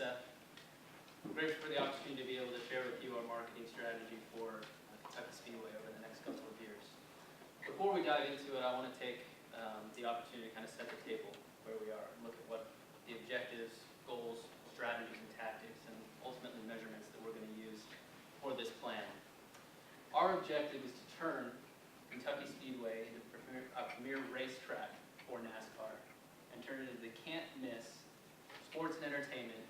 Seth. I'm grateful for the opportunity to be able to share with you our marketing strategy for Kentucky Speedway over the next couple of years. Before we dive into it, I want to take the opportunity to kind of set the table where we are and look at what the objectives, goals, strategies, and tactics, and ultimately measurements that we're going to use for this plan. Our objective is to turn Kentucky Speedway into a premier racetrack for NASCAR and turn it into the can't-miss sports and entertainment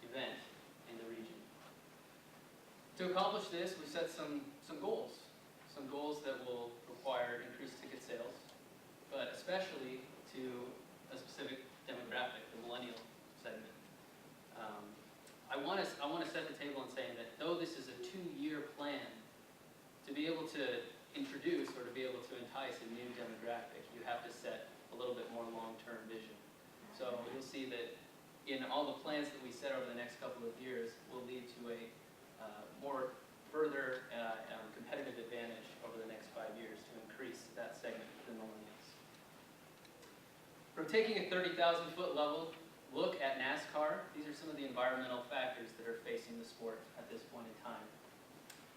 event in the region. To accomplish this, we set some goals that will require increased ticket sales, but especially to a specific demographic, the millennial segment. I want to set the table in saying that though this is a 2-year plan, to be able to introduce or to be able to entice a new demographic, you have to set a little bit more long-term vision. So you'll see that in all the plans that we set over the next couple of years will lead to a more further competitive advantage over the next 5 years to increase that segment for the millennials. From taking a 30,000-foot level look at NASCAR, these are some of the environmental factors that are facing the sport at this point in time.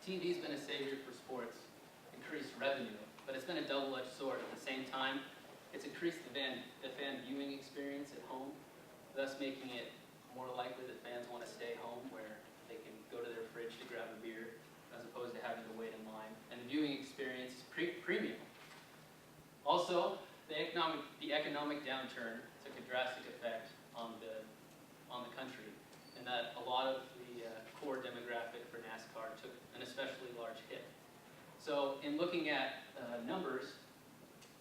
TV's been a savior for sports, increased revenue, but it's been a double-edged sword. At the same time, it's increased the fan viewing experience at home, thus making it more likely that fans want to stay home where they can go to their fridge to grab a beer as opposed to having to wait in line. And the viewing experience is premium. Also, the economic downturn took a drastic effect on the country, in that a lot of the core demographic for NASCAR took an especially large hit. So in looking at numbers,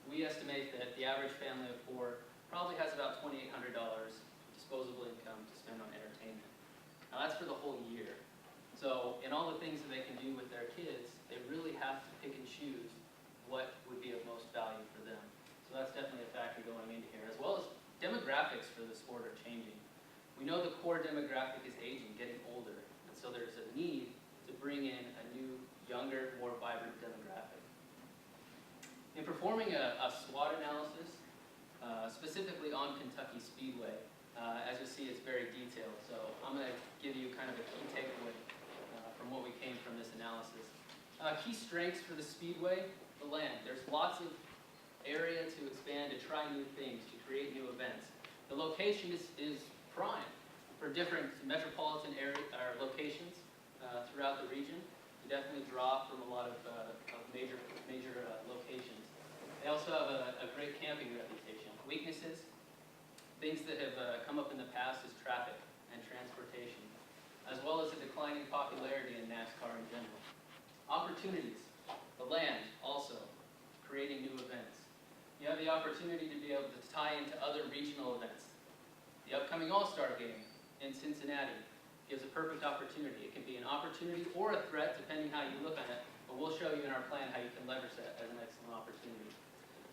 we estimate that the average family of 4 probably has about $2,800 disposable income to spend on entertainment. Now that's for the whole year. So in all the things that they can do with their kids, they really have to pick and choose what would be of most value for them. So that's definitely a factor going into here, as well as demographics for the sport are changing. We know the core demographic is aging, getting older, and so there's a need to bring in a new, younger, more vibrant demographic. In performing a SWOT analysis, specifically on Kentucky Speedway, as you'll see, it's very detailed. So I'm going to give you kind of a key takeaway from what we came from this analysis. Key strengths for the Speedway: the land. There's lots of area to expand, to try new things, to create new events. The location is prime for different metropolitan locations throughout the region. You definitely draw from a lot of major locations. They also have a great camping reputation. Weaknesses: things that have come up in the past is traffic and transportation, as well as a declining popularity in NASCAR in general. Opportunities: the land also, creating new events. You have the opportunity to be able to tie into other regional events. The upcoming All-Star Game in Cincinnati gives a perfect opportunity. It can be an opportunity or a threat, depending how you look at it, but we'll show you in our plan how you can leverage that as an excellent opportunity.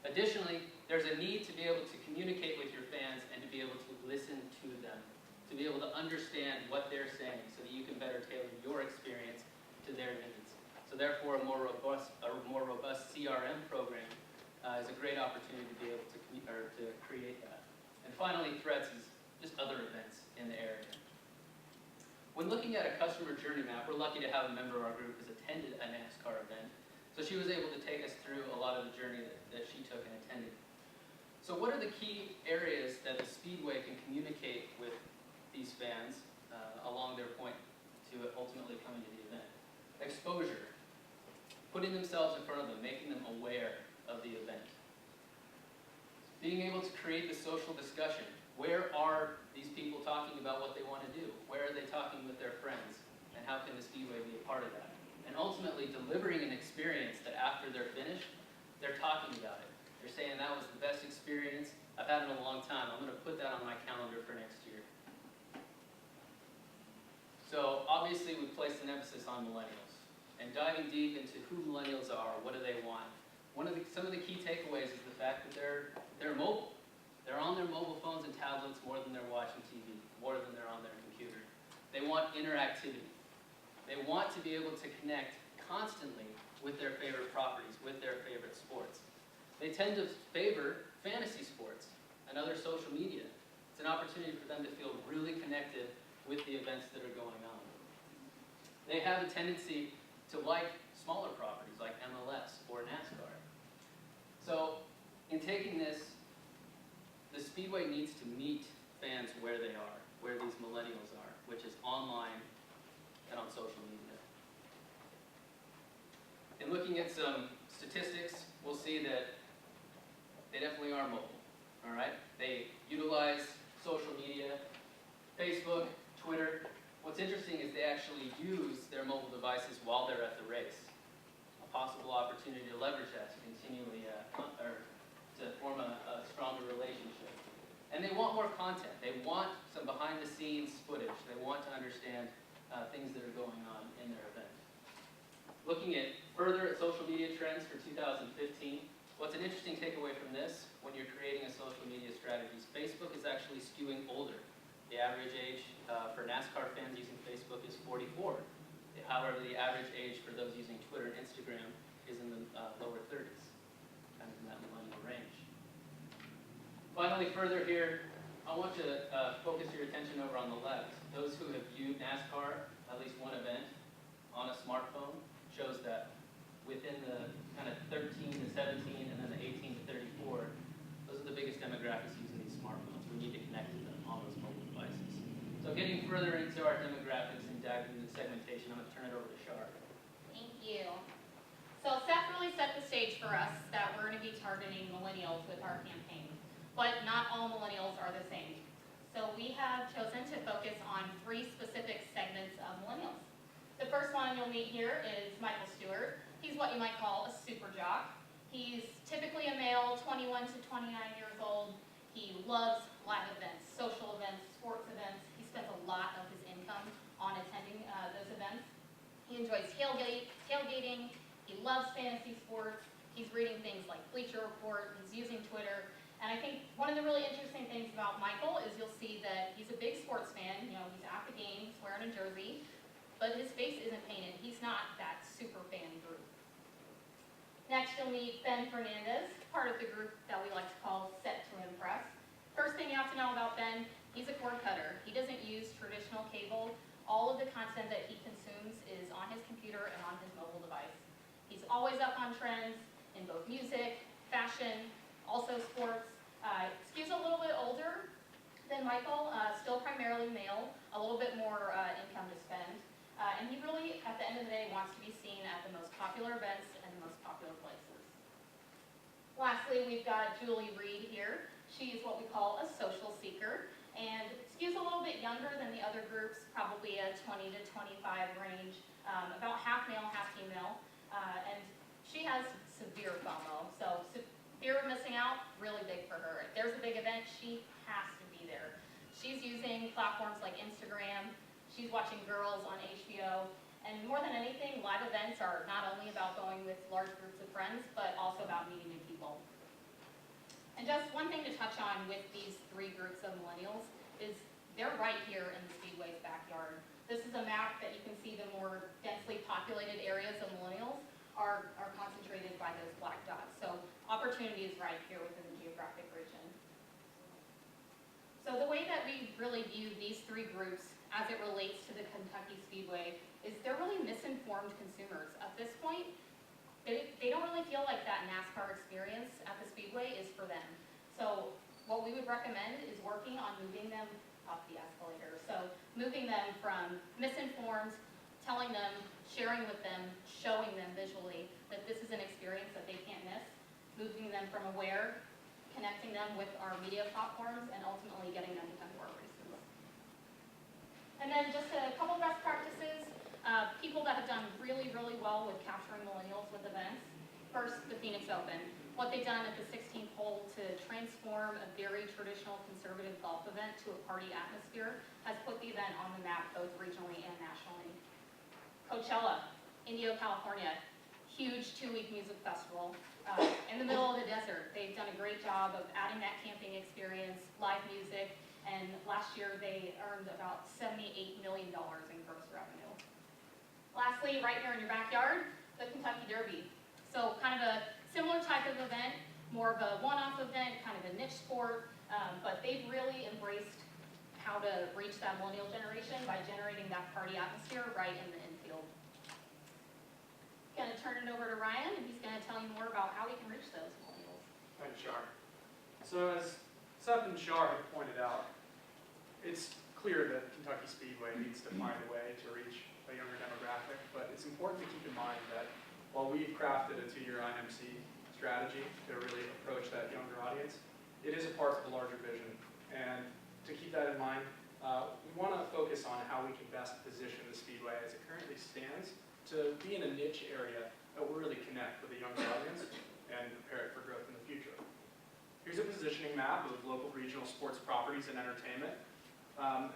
Additionally, there's a need to be able to communicate with your fans and to be able to listen to them, to be able to understand what they're saying so that you can better tailor your experience to their needs. So therefore, a more robust CRM program is a great opportunity to be able to create that. And finally, threats is just other events in the area. When looking at a customer journey map, we're lucky to have a member of our group who's attended a NASCAR event. So she was able to take us through a lot of the journey that she took and attended. So what are the key areas that the Speedway can communicate with these fans along their point to ultimately coming to the event? Exposure. Putting themselves in front of them, making them aware of the event. Being able to create the social discussion. Where are these people talking about what they want to do? Where are they talking with their friends? And how can the Speedway be a part of that? And ultimately delivering an experience that after they're finished, they're talking about it. They're saying, that was the best experience I've had in a long time. I'm going to put that on my calendar for next year. So obviously we placed an emphasis on millennials. And diving deep into who millennials are, what do they want? Some of the key takeaways is the fact that they're mobile. They're on their mobile phones and tablets more than they're watching TV, more than they're on their computer. They want interactivity. They want to be able to connect constantly with their favorite properties, with their favorite sports. They tend to favor fantasy sports and other social media. It's an opportunity for them to feel really connected with the events that are going on. They have a tendency to like smaller properties like MLS or NASCAR. So in taking this, the Speedway needs to meet fans where they are, where these millennials are, which is online and on social media. In looking at some statistics, we'll see that they definitely are mobile, all right? They utilize social media, Facebook, Twitter. What's interesting is they actually use their mobile devices while they're at the race. A possible opportunity to leverage that to continually, or to form a stronger relationship. And they want more content. They want some behind-the-scenes footage. They want to understand things that are going on in their event. Looking at further at social media trends for 2015, what's an interesting takeaway from this when you're creating a social media strategy is Facebook is actually skewing older. The average age for NASCAR fans using Facebook is 44. However, the average age for those using Twitter and Instagram is in the lower 30s, kind of in that millennial range. Finally, further here, I want to focus your attention over on the left. Those who have viewed NASCAR, at least one event, on a smartphone, shows that within the kind of 13 to 17 and then the 18 to 34, those are the biggest demographics using these smartphones. We need to connect to them on those mobile devices. So getting further into our demographics and diving into segmentation, I'm going to turn it over to Shar. Thank you. So Seth really set the stage for us that we're going to be targeting millennials with our campaign. But not all millennials are the same. So we have chosen to focus on 3 specific segments of millennials. The first one you'll meet here is Michael Stewart. He's what you might call a super jock. He's typically a male, 21 to 29 years old. He loves live events, social events, sports events. He spends a lot of his income on attending those events. He enjoys tailgating. He loves fantasy sports. He's reading things like Bleacher Report. He's using Twitter. And I think one of the really interesting things about Michael is you'll see that he's a big sports fan. You know, he's at the games, wearing a jersey, but his face isn't painted. He's not that super fan group. Next, you'll meet Ben Fernandez, part of the group that we like to call Set to Impress. First thing you have to know about Ben, he's a cord cutter. He doesn't use traditional cable. All of the content that he consumes is on his computer and on his mobile device. He's always up on trends in both music, fashion, also sports. Skews a little bit older than Michael, still primarily male, a little bit more income to spend. And he really, at the end of the day, wants to be seen at the most popular events and the most popular places. Lastly, we've got Julie Reed here. She is what we call a social seeker and skews a little bit younger than the other groups, probably a 20 to 25 range, about half male, half female. And she has severe FOMO, so fear of missing out, really big for her. If there's a big event, she has to be there. She's using platforms like Instagram. She's watching Girls on HBO. And more than anything, live events are not only about going with large groups of friends, but also about meeting new people. And just one thing to touch on with these 3 groups of millennials is they're right here in the Speedway's backyard. This is a map that you can see the more densely populated areas of millennials are concentrated by those black dots. So opportunity is right here within the geographic region. So the way that we really view these 3 groups as it relates to the Kentucky Speedway is they're really misinformed consumers. At this point, they don't really feel like that NASCAR experience at the Speedway is for them. So what we would recommend is working on moving them up the escalator. So moving them from misinformed, telling them, sharing with them, showing them visually that this is an experience that they can't miss, moving them from aware, connecting them with our media platforms, and ultimately getting them to come to our races. And then just a couple best practices, people that have done really, really well with capturing millennials with events. First, the Phoenix Open. What they've done at the 16th hole to transform a very traditional conservative golf event to a party atmosphere has put the event on the map both regionally and nationally. Coachella, Indio, California, huge 2-week music festival in the middle of the desert. They've done a great job of adding that camping experience, live music, and last year they earned about $78 million in gross revenue. Lastly, right here in your backyard, the Kentucky Derby. So kind of a similar type of event, more of a one-off event, kind of a niche sport, but they've really embraced how to reach reach that millennial generation by generating that party atmosphere right in the infield. Gonna turn it over to Ryan, and he's gonna tell you more about how we can reach those millennials. Thanks, Shar. So as Seth and Shar have pointed out, it's clear that Kentucky Speedway needs to find a way to reach a younger demographic, but it's important to keep in mind that while we've crafted a 2-year IMC strategy to really approach that younger audience, it is a part of the larger vision. And to keep that in mind, we want to focus on how we can best position the Speedway as it currently stands to be in a niche area that will really connect with a younger audience and prepare it for growth in the future. Here's a positioning map of local regional sports properties and entertainment.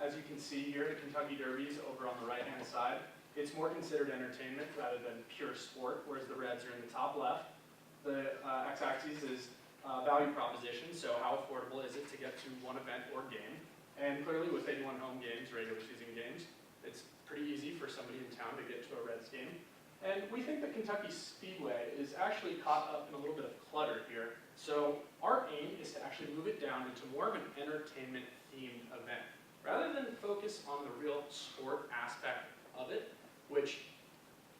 As you can see here, the Kentucky Derbies over on the right-hand side, it's more considered entertainment rather than pure sport, whereas the Reds are in the top left. The x-axis is value proposition, so how affordable is it to get to one event or game? And clearly with 81 home games, regular season games, it's pretty easy for somebody in town to get to a Reds game. And we think that Kentucky Speedway is actually caught up in a little bit of clutter here. So our aim is to actually move it down into more of an entertainment-themed event, rather than focus on the real sport aspect of it, which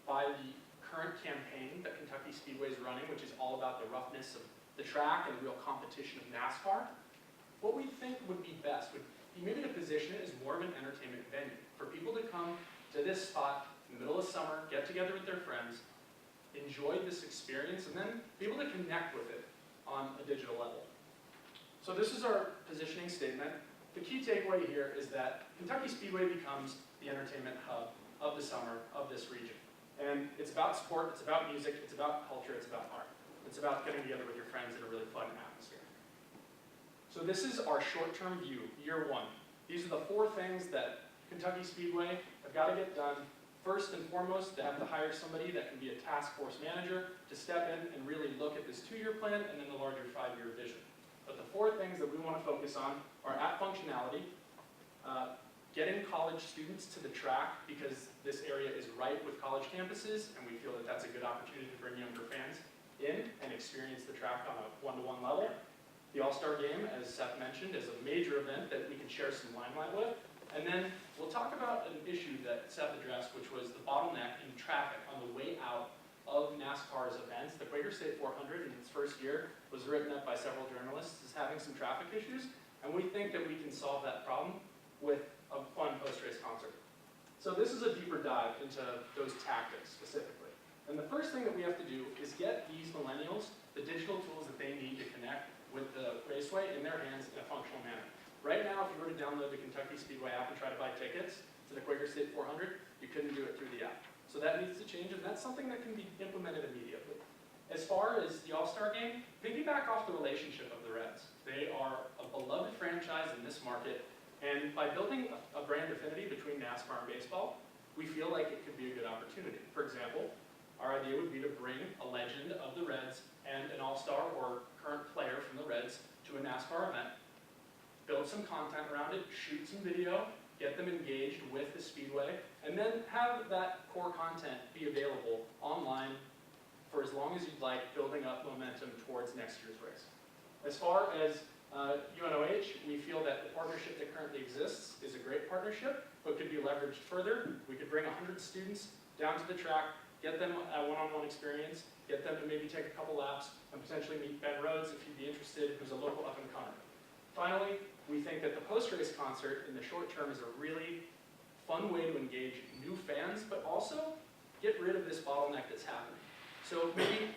by the current campaign that Kentucky Speedway is running, which is all about the roughness of the track and the real competition of NASCAR, what we think would be best would be maybe to position it as more of an entertainment venue for people to come to this spot in the middle of summer, get together with their friends, enjoy this experience, and then be able to connect with it on a digital level. So this is our positioning statement. The key takeaway here is that Kentucky Speedway becomes the entertainment hub of the summer of this region. And it's about sport, it's about music, it's about culture, it's about art. It's about getting together with your friends in a really fun atmosphere. So this is our short-term view, year 1. These are the 4 things that Kentucky Speedway have got to get done. First and foremost, they have to hire somebody that can be a task force manager to step in and really look at this 2-year plan and then the larger 5-year vision. But the 4 things that we want to focus on are app functionality, getting college students to the track because this area is ripe with college campuses and we feel that that's a good opportunity to bring younger fans in and experience the track on a one-to-one level. The All-Star Game, as Seth mentioned, is a major event that we can share some limelight with. And then we'll talk about an issue that Seth addressed, which was the bottleneck in traffic on the way out of NASCAR's events. The Quaker State 400 in its first year was written up by several journalists as having some traffic issues, and we think that we can solve that problem with a fun post-race concert. So this is a deeper dive into those tactics specifically. And the first thing that we have to do is get these millennials the digital tools that they need to connect with the raceway in their hands in a functional manner. Right now, if you were to download the Kentucky Speedway app and try to buy tickets to the Quaker State 400, you couldn't do it through the app. So that needs to change, and that's something that can be implemented immediately. As far as the All-Star Game, piggyback off the relationship of the Reds. They are a beloved franchise in this market, and by building a brand affinity between NASCAR and baseball, we feel like it could be a good opportunity. For example, our idea would be to bring a legend of the Reds and an all-star or current player from the Reds to a NASCAR event, build some content around it, shoot some video, get them engaged with the Speedway, and then have that core content be available online for as long as you'd like, building up momentum towards next year's race. As far as UNOH, we feel that the partnership that currently exists is a great partnership, but could be leveraged further. We could bring 100 students down to the track, get them a one-on-one experience, get them to maybe take a couple laps, and potentially meet Ben Rhodes if you'd be interested, who's a local up-and-comer. Finally, we think that the post-race concert in the short term is a really fun way to engage new fans, but also get rid of this bottleneck that's happening. So maybe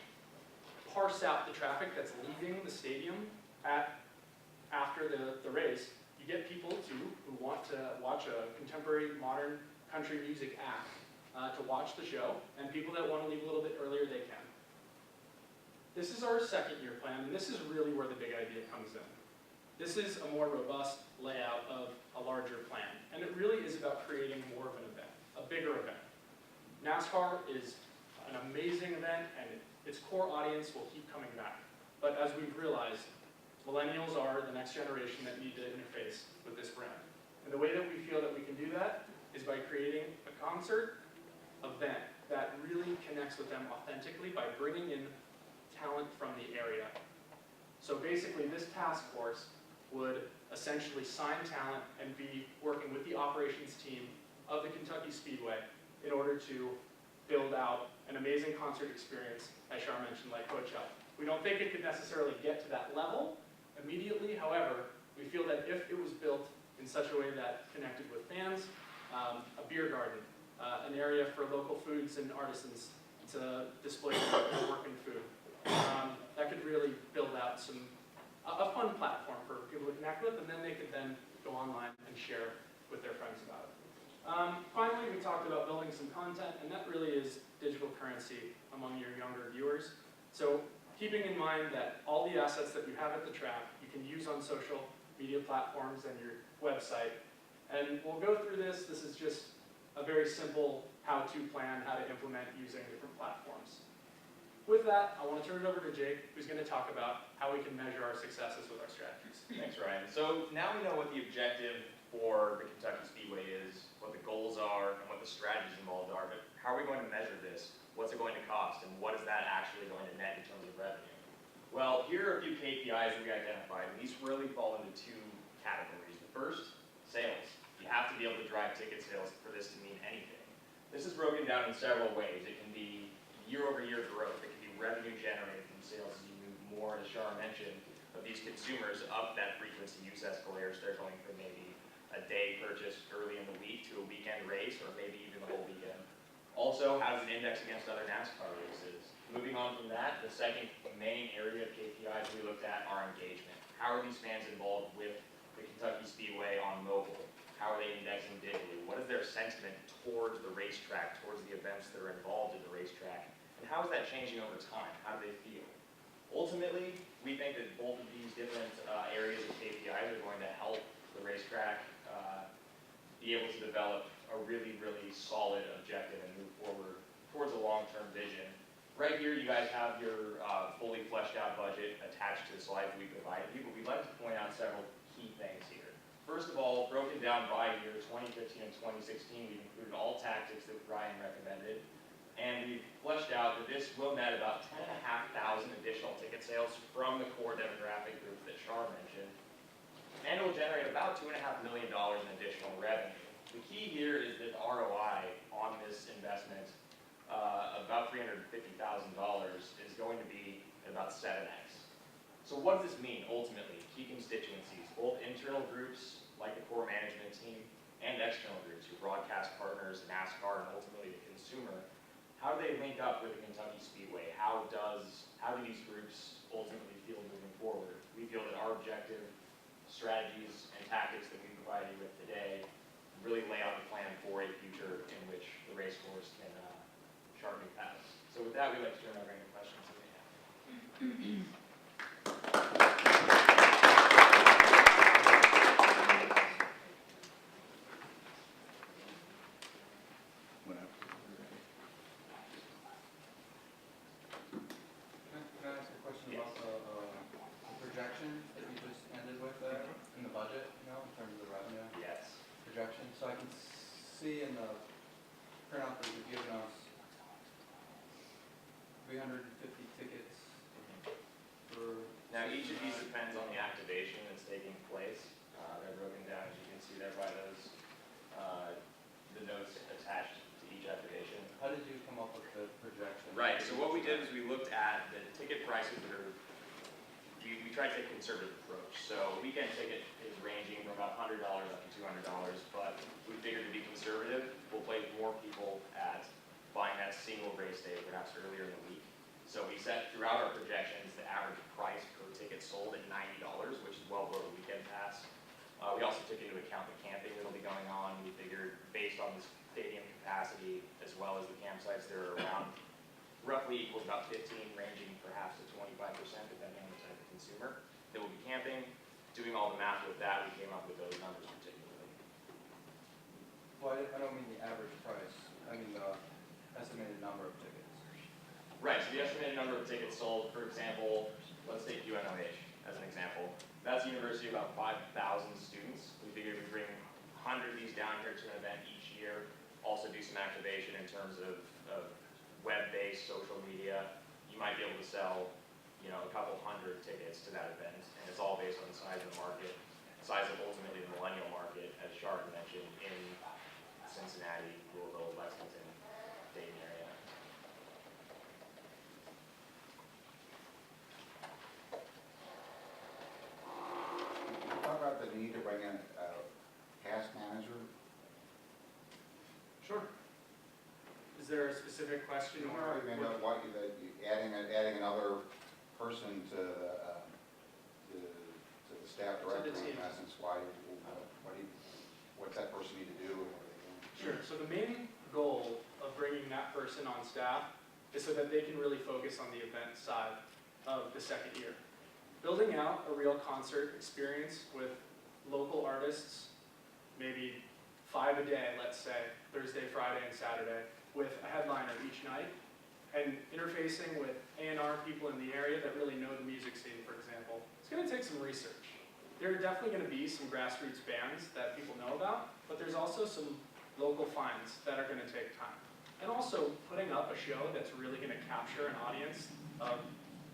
parse out the traffic that's leaving the stadium after the race. You get people who want to watch a contemporary modern country music act to watch the show, and people that want to leave a little bit earlier, they can. This is our 2nd year plan, and this is really where the big idea comes in. This is a more robust layout of a larger plan, and it really is about creating more of an event, a bigger event. NASCAR is an amazing event, and its core audience will keep coming back. But as we've realized, millennials are the next generation that need to interface with this brand. And the way that we feel that we can do that is by creating a concert event that really connects with them authentically by bringing in talent from the area. So basically, this task force would essentially sign talent and be working with the operations team of the Kentucky Speedway in order to build out an amazing concert experience, as Shar mentioned, like Coachella. We don't think it could necessarily get to that level immediately. However, we feel that if it was built in such a way that connected with fans, a beer garden, an area for local foods and artisans to display their work and food, that could really build out a fun platform for people to connect with, and then they could then go online and share with their friends about it. Finally, we talked about building some content, and that really is digital currency among your younger viewers. So keeping in mind that all the assets that you have at the track, you can use on social media platforms and your website. And we'll go through this. This is just a very simple how-to plan, how to implement using different platforms. With that, I want to turn it over to Jake, who's going to talk about how we can measure our successes with our strategies. Thanks, Ryan. So now we know what the objective for the Kentucky Speedway is, what the goals are, and what the strategies involved are, but how are we going to measure this? What's it going to cost, and what is that actually going to net in terms of revenue? Well, here are a few KPIs that we identified, and these really fall into two categories. The first, sales. You have to be able to drive ticket sales for this to mean anything. This is broken down in several ways. It can be year-over-year growth. It can be revenue generated from sales as you move more, as Shar mentioned, of these consumers up that frequency use escalator. So they're going from maybe a day purchase early in the week to a weekend race, or maybe even the whole weekend. Also, how does it index against other NASCAR races? Moving on from that, the second main area of KPIs we looked at are engagement. How are these fans involved with the Kentucky Speedway on mobile? How are they indexing digitally? What is their sentiment towards the racetrack, towards the events that are involved in the racetrack? And how is that changing over time? How do they feel? Ultimately, we think that both of these different areas of KPIs are going to help the racetrack be able to develop a really, really solid objective and move forward towards a long-term vision. Right here, you guys have your fully fleshed out budget attached to the slides we provided you, but we'd like to point out several key things here. First of all, broken down by year, 2015 and 2016, we've included all tactics that Ryan recommended, and we've fleshed out that this will net about 10,500 additional ticket sales from the core demographic groups that Shar mentioned, and it will generate about $2.5 million in additional revenue. The key here is that the ROI on this investment, about $350,000, is going to be about 7x. So what does this mean ultimately? Key constituencies, both internal groups like the core management team and external groups, your broadcast partners, NASCAR, and ultimately the consumer. How do they link up with the Kentucky Speedway? How do these groups ultimately feel moving forward? We feel that our objective, strategies, and tactics that we provide you with today really lay out the plan for a future in which the race course can chart new paths. So with that, we'd like to turn over any questions that you may have. Can I ask a question about the projection that you just ended with there in the budget, in terms of the revenue Yes. projection? So I can see in the printout that you've given us 350 tickets for... Now, each of these depends on the activation that's taking place. They're broken down, as you can see there, by those the notes attached to each activation. How did you come up with the projection? Right, so what we did is we looked at the ticket prices that are, we tried to take a conservative approach. So weekend ticket is ranging from about $100 up to $200, but we figured to be conservative, we'll place more people at buying that single race day, perhaps earlier in the week. So we set throughout our projections the average price per ticket sold at $90, which is well below the weekend pass. We also took into account the camping that will be going on. We figured based on the stadium capacity as well as the campsites that are around, roughly equals about 15, ranging perhaps to 25%, depending on the type of consumer that will be camping. Doing all the math with that, we came up with those numbers particularly. Well, I don't mean the average price. I mean the estimated number of tickets. Right, so the estimated number of tickets sold, for example, let's take UNLH as an example. That's a university of about 5,000 students. We figured we'd bring 100 of these down here to an event each year, also do some activation in terms of web-based social media. You might be able to sell, a couple hundred tickets to that event, and it's all based on the size of the market size of ultimately the millennial market, as Shar had mentioned, in Cincinnati, Louisville, Lexington, Dayton area? Talk about the need to bring in a task manager. Sure. Is there a specific question You or? know, even though what, adding another person to the staff To the directory, team. in essence, what's that person need to do? And what are they doing? Sure, so the main goal of bringing that person on staff is so that they can really focus on the event side of the second year. Building out a real concert experience with local artists, maybe 5 a day, let's say, Thursday, Friday, and Saturday, with a headliner each night, and interfacing with A&R people in the area that really know the music scene, for example. It's going to take some research. There are definitely going to be some grassroots bands that people know about, but there's also some local finds that are going to take time. And also putting up a show that's really going to capture an audience of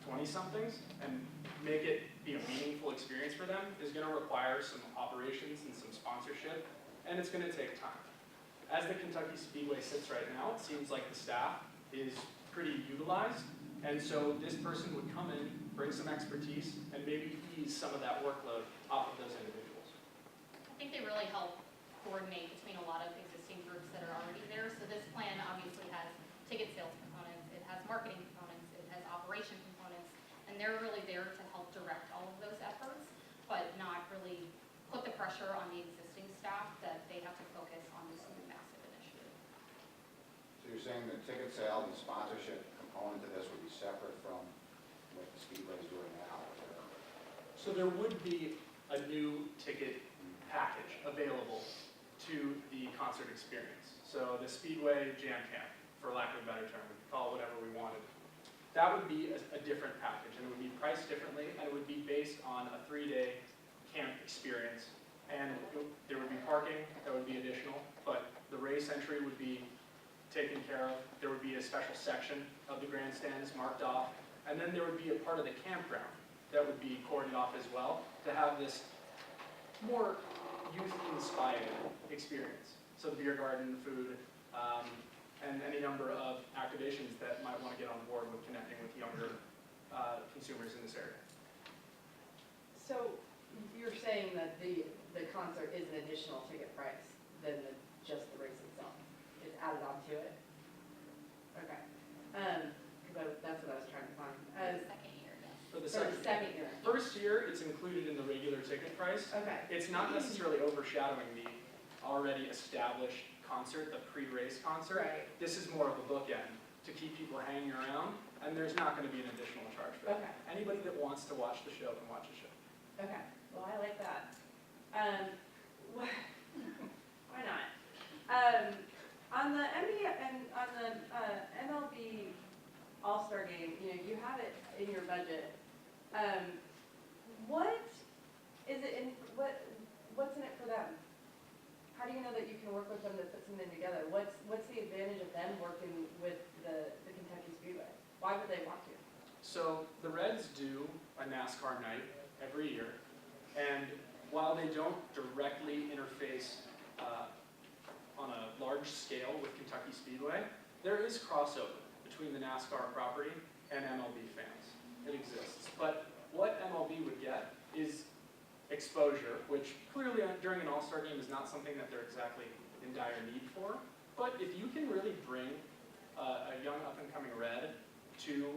20-somethings and make it be a meaningful experience for them is going to require some operations and some sponsorship, and it's going to take time. As the Kentucky Speedway sits right now, it seems like the staff is pretty utilized, and so this person would come in, bring some expertise, and maybe ease some of that workload off of those individuals. I think they really help coordinate between a lot of existing groups that are already there. So this plan obviously has ticket sales components, it has marketing components, it has operation components, and they're really there to help direct all of those efforts, but not really put the pressure on the existing staff that they have to focus on this new massive initiative. So you're saying the ticket sales and sponsorship component to this would be separate from what the Speedway is doing now? So there would be a new ticket package available to the concert experience. So the Speedway Jam Camp, for lack of a better term, we could call it whatever we wanted. That would be a different package, and it would be priced differently, and it would be based on a 3-day camp experience. And there would be parking that would be additional, but the race entry would be taken care of. There would be a special section of the grandstands marked off, and then there would be a part of the campground that would be cordoned off as well to have this more youth-inspired experience. So the beer garden, food, and any number of activations that might want to get on board with connecting with younger consumers in this area. So you're saying that the concert is an additional ticket price than just the race itself? It's added onto it? Okay. Because that's what I was trying to find. The second year, yes. For the For the second second year? first year, it's included in the regular ticket price. Okay. It's not necessarily overshadowing the already established concert, the pre-race concert. Right. This is more of a bookend to keep people hanging around, and there's not going to be an additional charge for that. Okay. Anybody that wants to watch the show can watch the show. Okay. Well, I like that. Why not? On the NBA and on the MLB All-Star Game, you have it in your budget. What is it in? What's in it for them? How do you know that you can work with them to put something together? What's the advantage of them working with the Kentucky Speedway? Why would they want to? So the Reds do a NASCAR night every year, and while they don't directly interface on a large scale with Kentucky Speedway, there is crossover between the NASCAR property and MLB fans. It exists. But what MLB would get is exposure, which clearly during an All-Star game is not something that they're exactly in dire need for. But if you can really bring a young up-and-coming Red to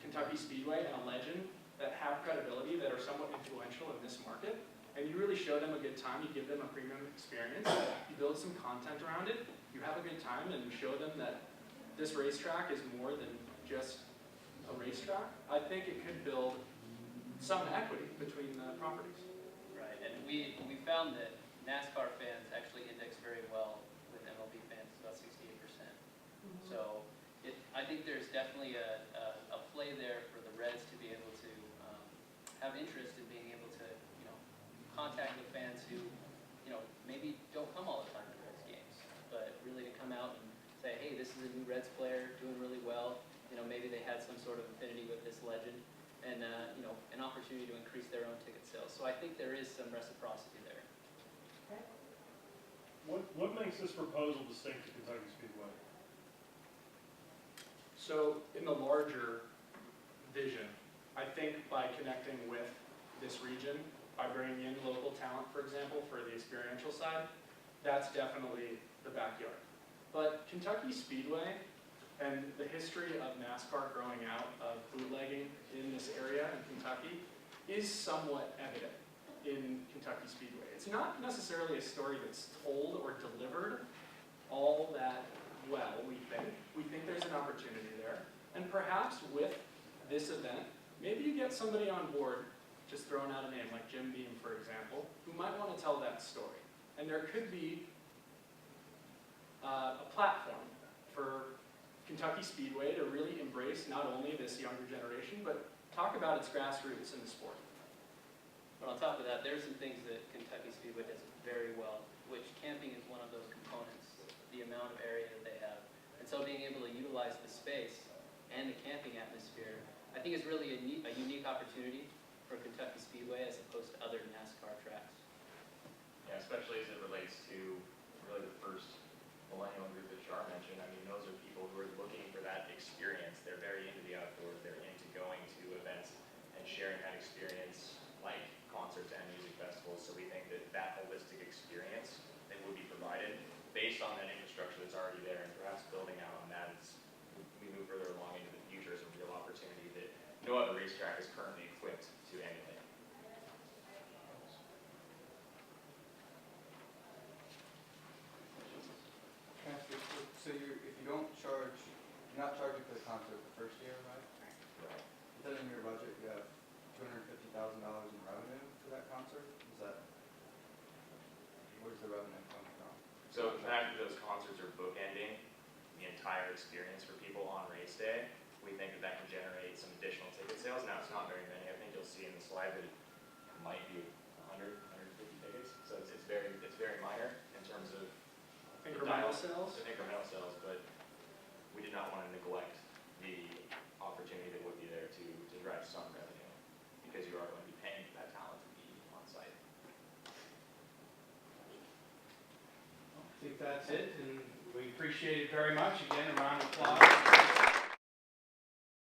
Kentucky Speedway and a legend that have credibility, that are somewhat influential in this market, and you really show them a good time, you give them a premium experience, you build some content around it, you have a good time, and you show them that this racetrack is more than just a racetrack, I think it could build some equity between the properties. Right, and we found that NASCAR fans actually index very well with MLB fans, about 68%. So I think there's definitely a play there for the Reds to be able to have interest in being able to, contact the fans who, maybe don't come all the time to Reds games, but really to come out and say, hey, this is a new Reds player doing really well. Maybe they had some sort of affinity with this legend, and an opportunity to increase their own ticket sales. So I think there is some reciprocity there. what makes this proposal distinct to Kentucky Speedway? So in the larger vision, I think by connecting with this region, by bringing in local talent, for example, for the experiential side, that's definitely the backyard. But Kentucky Speedway and the history of NASCAR growing out of bootlegging in this area in Kentucky is somewhat evident in Kentucky Speedway. It's not necessarily a story that's told or delivered all that well, we think. We think there's an opportunity there. And perhaps with this event, maybe you get somebody on board, just throwing out a name like Jim Beam, for example, who might want to tell that story. And there could be a platform for Kentucky Speedway to really embrace not only this younger generation, but talk about its grassroots in the sport. But on top of that, there's some things that Kentucky Speedway does very well, which camping is one of those components, the amount of area that they have. And so being able to utilize the space and the camping atmosphere, I think is really a unique opportunity for Kentucky Speedway as opposed to other NASCAR tracks. Yeah, especially as it relates to really the first millennial group that Shar mentioned. I mean, those are people who are looking for that experience. They're very into the outdoors. They're into going to events and sharing that experience like concerts and music festivals. So we think that that holistic experience that would be provided based on that infrastructure that's already there and perhaps building out on that as we move further along into the future is a real opportunity that no other racetrack is currently equipped to emulate. So if you don't charge, you're not charging for the concert the first year, right? Right. Then in your budget, you have $250,000 in revenue for that concert? Is that, where's the revenue coming from? So the fact that those concerts are bookending the entire experience for people on race day, we think that that can generate some additional ticket sales. Now, it's not very many. I think you'll see in the slide that it might be 100, 150 tickets. So it's very minor in terms of Incremental sales? incremental sales, but we did not want to neglect the opportunity that would be there to drive some revenue because you are going to be paying for that talent to be on site. I think that's it, and we appreciate it very much. Again, a round of applause.